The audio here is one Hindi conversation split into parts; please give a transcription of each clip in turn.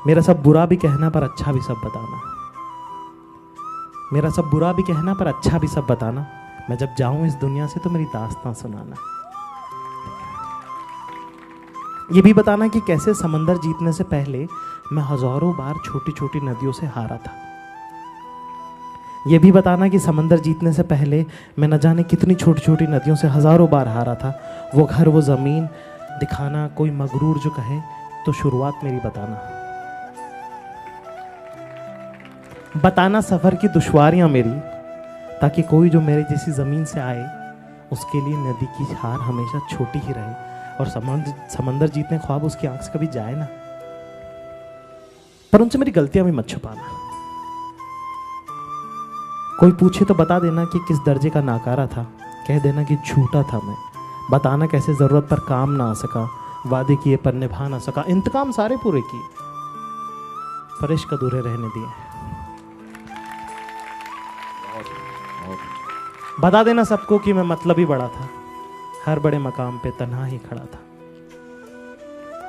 मेरा सब बुरा भी कहना पर अच्छा भी सब बताना, मेरा सब बुरा भी कहना पर अच्छा भी सब बताना, मैं जब जाऊं इस दुनिया से तो मेरी दास्तां सुनाना। ये भी बताना कि कैसे समंदर जीतने से पहले मैं हजारों बार छोटी छोटी नदियों से हारा था। ये भी बताना कि समंदर जीतने से पहले मैं न जाने कितनी छोटी छोटी नदियों से हजारों बार हारा था। वो घर वो ज़मीन दिखाना, कोई मगरूर जो कहे तो शुरुआत मेरी बताना। बताना सफ़र की दुश्वारियाँ मेरी, ताकि कोई जो मेरे जैसी ज़मीन से आए उसके लिए नदी की हार हमेशा छोटी ही रहे और समंदर जीतने ख्वाब उसकी आंख से कभी जाए ना। पर उनसे मेरी गलतियां भी मत छुपाना। कोई पूछे तो बता देना कि किस दर्जे का नाकारा था, कह देना कि झूठा था मैं। बताना कैसे ज़रूरत पर काम ना आ सका, वादे किए पर निभा ना सका। इंतकाम सारे पूरे किए पर इश्क अधूरे रहने दिए। बता देना सबको कि मैं मतलब ही बड़ा था, हर बड़े मकाम पे तन्हा ही खड़ा था।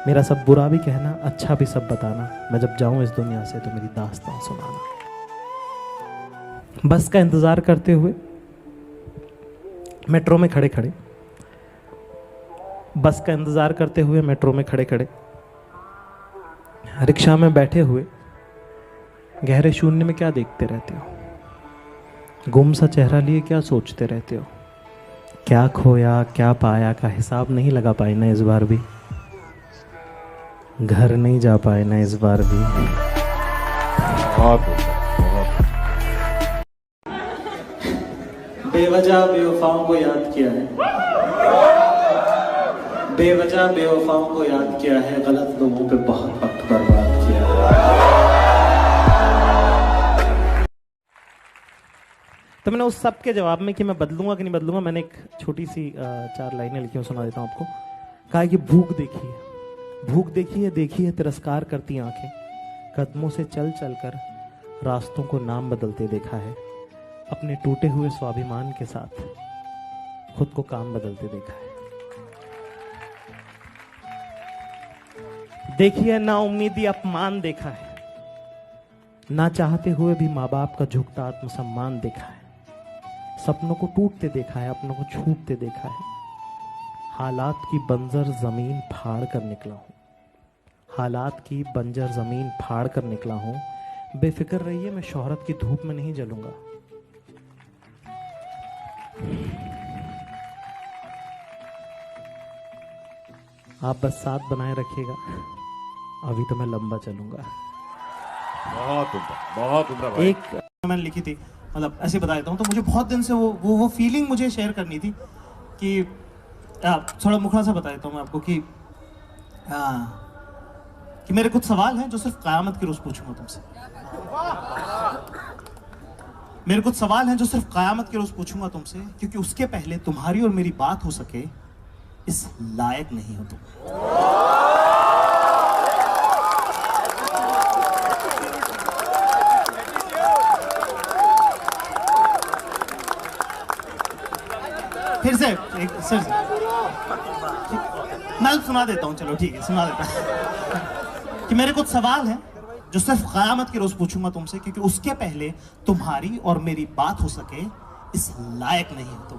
मेरा सब बुरा भी कहना, अच्छा भी सब बताना, मैं जब जाऊं इस दुनिया से तो मेरी दास्तां सुनाना। बस का इंतजार करते हुए मेट्रो में खड़े खड़े, बस का इंतजार करते हुए मेट्रो में खड़े खड़े, रिक्शा में बैठे हुए गहरे शून्य में क्या देखते रहते हो? गुम सा चेहरा लिए क्या सोचते रहते हो? क्या खोया क्या पाया का हिसाब नहीं लगा पाए ना इस बार भी, घर नहीं जा पाए ना इस बार भी। बेवजह बेवफाओं को याद किया है, बेवजह बेवफाओं को याद किया है, गलत लोगों पे बहुत वक्त बर्बाद किया है। तो मैंने उस सब के जवाब में कि मैं बदलूंगा कि नहीं बदलूंगा, मैंने एक छोटी सी 4 लाइनें लिखी, सुना देता हूं आपको। कहा कि भूख देखी है, भूख देखी है तिरस्कार करती आंखें, कदमों से चल चल कर रास्तों को नाम बदलते देखा है, अपने टूटे हुए स्वाभिमान के साथ खुद को काम बदलते देखा है। देखी है ना उम्मीदी अपमान देखा है, ना चाहते हुए भी माँ बाप का झुकता आत्मसम्मान देखा है, सपनों को टूटते देखा है, अपनों को छूटते देखा है। हालात की बंजर जमीन फाड़ कर निकला हूं, हालात की बंजर जमीन फाड़ कर निकला हूं। बेफिक्र रहिए मैं शोहरत की धूप में नहीं जलूंगा। आप बस साथ बनाए रखिएगा, अभी तो मैं लंबा चलूंगा। बहुत उम्दा भाई। एक मैंने लिखी थी, मतलब ऐसे बता देता हूँ, तो मुझे बहुत दिन से वो फीलिंग मुझे शेयर करनी थी कि थोड़ा मुखड़ा सा बता देता हूँ मैं आपको कि मेरे कुछ सवाल हैं जो सिर्फ क़यामत के रोज़ पूछूंगा तुमसे। मेरे कुछ सवाल हैं जो सिर्फ क़यामत के रोज़ पूछूंगा तुमसे, क्योंकि उसके पहले तुम्हारी और मेरी बात हो सके इस लायक नहीं हो तुम। फिर से एक सर मैं सुना देता हूँ, चलो ठीक है सुना देता हूँ कि मेरे कुछ सवाल हैं जो सिर्फ क़यामत के रोज पूछूंगा तुमसे, क्योंकि उसके पहले तुम्हारी और मेरी बात हो सके इस लायक नहीं हो तुम।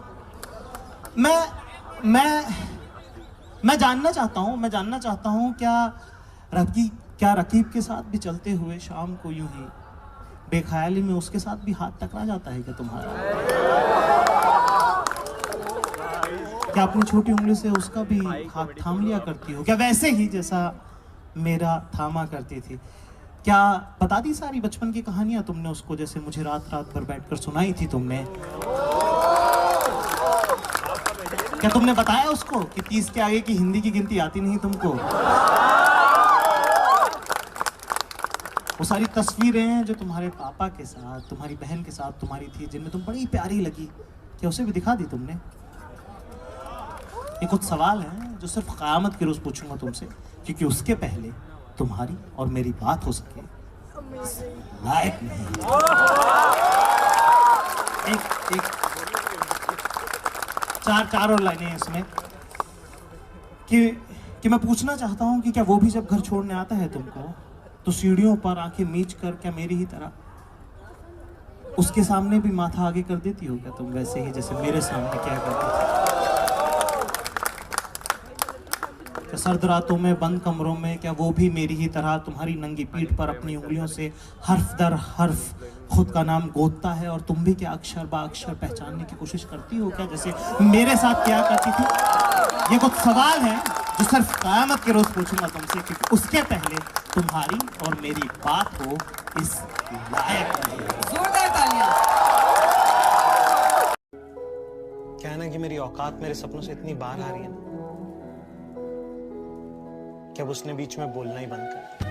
मैं जानना चाहता हूँ क्या रकीब के साथ भी चलते हुए शाम को यूं ही बेख्याली में उसके साथ भी हाथ टकरा जाता है क्या तुम्हारा? क्या अपनी छोटी उंगली से उसका भी हाथ थाम लिया करती हो क्या, वैसे ही जैसा मेरा थामा करती थी? क्या बता दी सारी बचपन की कहानियां तुमने उसको, जैसे मुझे रात भर बैठकर सुनाई थी तुमने? क्या तुमने बताया उसको कि 30 के आगे की हिंदी की गिनती आती नहीं तुमको? वो सारी तस्वीरें जो तुम्हारे पापा के साथ, तुम्हारी बहन के साथ तुम्हारी थी, जिनमें तुम बड़ी प्यारी लगी, क्या उसे भी दिखा दी तुमने? ये कुछ सवाल हैं जो सिर्फ क़यामत के रोज पूछूंगा तुमसे, क्योंकि उसके पहले तुम्हारी और मेरी बात हो सके लायक नहीं। एक चार और लाइनें इसमें कि मैं पूछना चाहता हूं कि क्या वो भी जब घर छोड़ने आता है तुमको तो सीढ़ियों पर आंखें मीच कर क्या मेरी ही तरह उसके सामने भी माथा आगे कर देती हो क्या तुम, वैसे ही जैसे मेरे सामने क्या करती थी? क्या सर्द रातों में बंद कमरों में क्या वो भी मेरी ही तरह तुम्हारी नंगी पीठ पर अपनी उंगलियों से हर्फ दर हर्फ खुद का नाम गोदता है, और तुम भी क्या अक्षर बा अक्षर पहचानने की कोशिश करती हो क्या जैसे मेरे साथ क्या करती थी? ये कुछ सवाल है जो सिर्फ क़यामत के रोज पूछूंगा तुमसे, क्योंकि उसके पहले तुम्हारी और मेरी बात हो इस लायक नहीं। जोरदार तालियां। क्या है ना कि मेरी औकात मेरे सपनों से इतनी बाहर आ रही है ना कि अब उसने बीच में बोलना ही बंद कर दिया।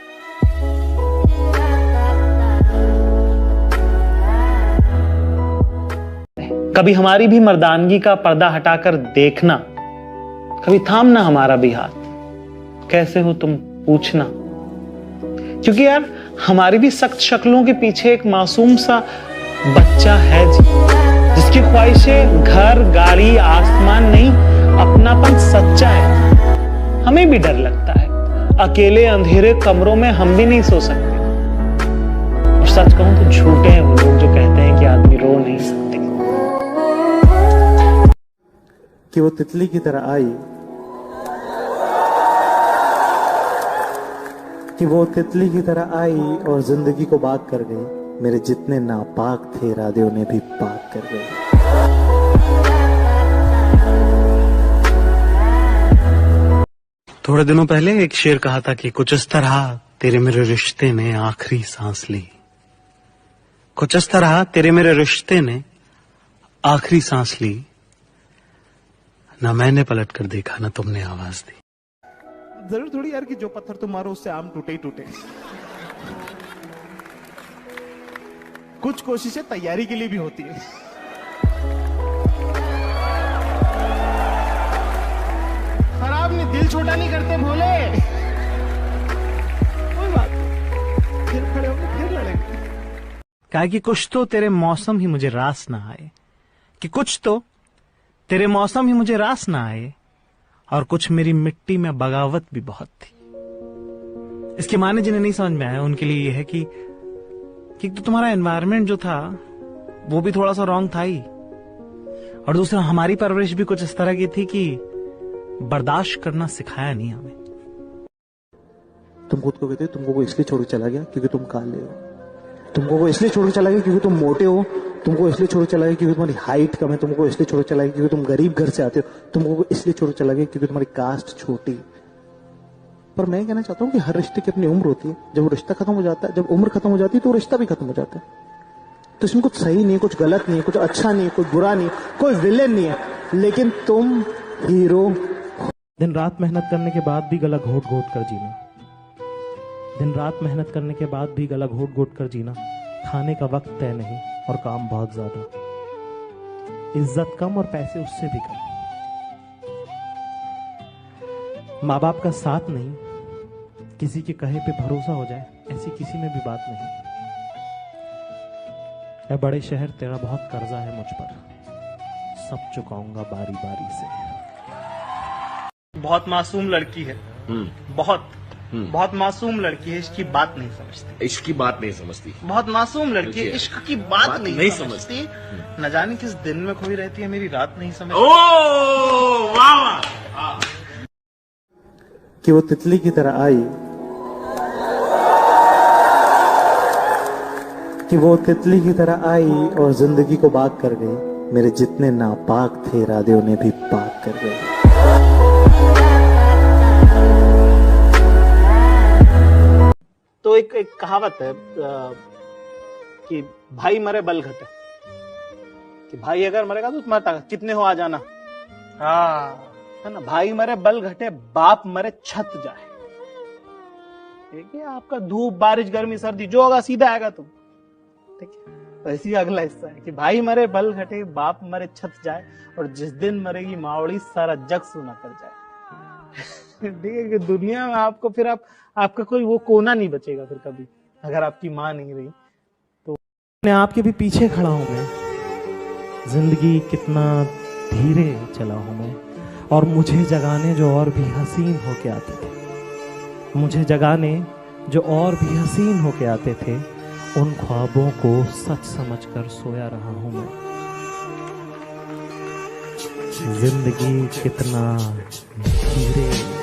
कभी हमारी भी मर्दानगी का पर्दा हटाकर देखना, कभी थामना हमारा भी हाथ, कैसे हो तुम पूछना, क्योंकि यार हमारी भी सख्त शक्लों के पीछे एक मासूम सा बच्चा है जी, जिसकी ख्वाहिशें घर गाड़ी आसमान नहीं, अपनापन सच्चा है। हमें भी डर लगता है, अकेले अंधेरे कमरों में हम भी नहीं सो सकते। और सच कहूं तो झूठे हैं वो लोग जो कहते हैं कि आदमी रो नहीं सकते। कि वो तितली की तरह आई, कि वो तितली की तरह आई और जिंदगी को बाग कर गई। मेरे जितने नापाक थे इरादे उन्हें भी पाक कर गए। थोड़े दिनों पहले एक शेर कहा था कि कुछ इस तरह तेरे मेरे रिश्ते ने आखिरी सांस ली, कुछ इस तरह तेरे मेरे रिश्ते ने आखिरी सांस ली, ना मैंने पलट कर देखा ना तुमने आवाज दी। जरूर थोड़ी यार कि जो पत्थर तुम मारो उससे आम टूटे ही टूटे। कुछ कोशिशें तैयारी के लिए भी होती है। खराब नहीं, दिल छोटा नहीं करते भोले। कोई बात नहीं, फिर खड़े होंगे फिर लड़ेंगे। कहा कि कुछ तो तेरे मौसम ही मुझे रास ना आए, कि कुछ तो तेरे मौसम ही मुझे रास ना आए, और कुछ मेरी मिट्टी में बगावत भी बहुत थी। इसके माने जिन्हें नहीं समझ में आया उनके लिए यह है कि तो तुम्हारा एनवायरनमेंट जो था वो भी थोड़ा सा रॉन्ग था ही, और दूसरा हमारी परवरिश भी कुछ इस तरह की थी कि बर्दाश्त करना सिखाया नहीं हमें। तुम खुद को कहते हो तुमको वो इसलिए छोड़ के चला गया क्योंकि तुम काले हो, तुमको वो इसलिए छोड़ के चला गया क्योंकि तुम मोटे हो, तुमको इसलिए छोड़ के चला गया क्योंकि तुम्हारी हाइट कम है, तुमको इसलिए छोड़ के चला गया क्योंकि तुम गरीब घर से आते हो, तुमको इसलिए छोड़ के चला गया क्योंकि तुम्हारी कास्ट छोटी। पर मैं कहना चाहता हूँ कि हर रिश्ते की अपनी उम्र होती है। जब वो रिश्ता खत्म हो जाता है, जब उम्र खत्म हो जाती है तो रिश्ता भी खत्म हो जाता है। तो इसमें कुछ सही नहीं है, कुछ गलत नहीं है, कुछ अच्छा नहीं है, कोई बुरा नहीं, कोई विलेन नहीं है, लेकिन तुम हीरो। दिन रात मेहनत करने के बाद भी गला घोट घोट कर जीना, दिन रात मेहनत करने के बाद भी गला घोट घोट कर जीना। खाने का वक्त तय नहीं और काम बहुत ज्यादा, इज्जत कम और पैसे उससे भी कम। माँ बाप का साथ नहीं, किसी के कहे पे भरोसा हो जाए ऐसी किसी में भी बात नहीं। ऐ बड़े शहर तेरा बहुत कर्जा है मुझ पर, सब चुकाऊंगा बारी बारी से। बहुत मासूम लड़की है, बहुत मासूम लड़की है, इसकी बात नहीं समझती, इश्क की बात नहीं समझती, बहुत मासूम लड़की है, इश्क की बात नहीं समझती। न जाने किस दिन में खोई रहती है, मेरी रात नहीं समझती। ओ वाह। कि वो तितली की तरह आई, कि वो तितली की तरह आई और जिंदगी को बाग कर गई। मेरे जितने नापाक थे इरादे उन्हें भी पाक कर गए। तो एक कहावत है कि भाई मरे बल घटे, कि भाई अगर मरेगा तो तुम्हारा ताकत कितने हो आ जाना। हाँ है ना, भाई मरे बल घटे, बाप मरे छत जाए। ठीक है, आपका धूप बारिश गर्मी सर्दी जो होगा सीधा आएगा तुम। ठीक है, तो इसी अगला हिस्सा है कि भाई मरे बल घटे, बाप मरे छत जाए, और जिस दिन मरेगी मावड़ी सारा जग सूना कर जाए। ठीक है, कि दुनिया में आपको फिर आपका कोई वो कोना नहीं बचेगा फिर कभी, अगर आपकी माँ नहीं रही तो। अपने आप के भी पीछे खड़ा हूं मैं, जिंदगी कितना धीरे चला हूं मैं, और मुझे जगाने जो और भी हसीन होके आते थे, मुझे जगाने जो और भी हसीन होके आते थे, उन ख्वाबों को सच समझकर सोया रहा हूं मैं। जिंदगी कितना धीरे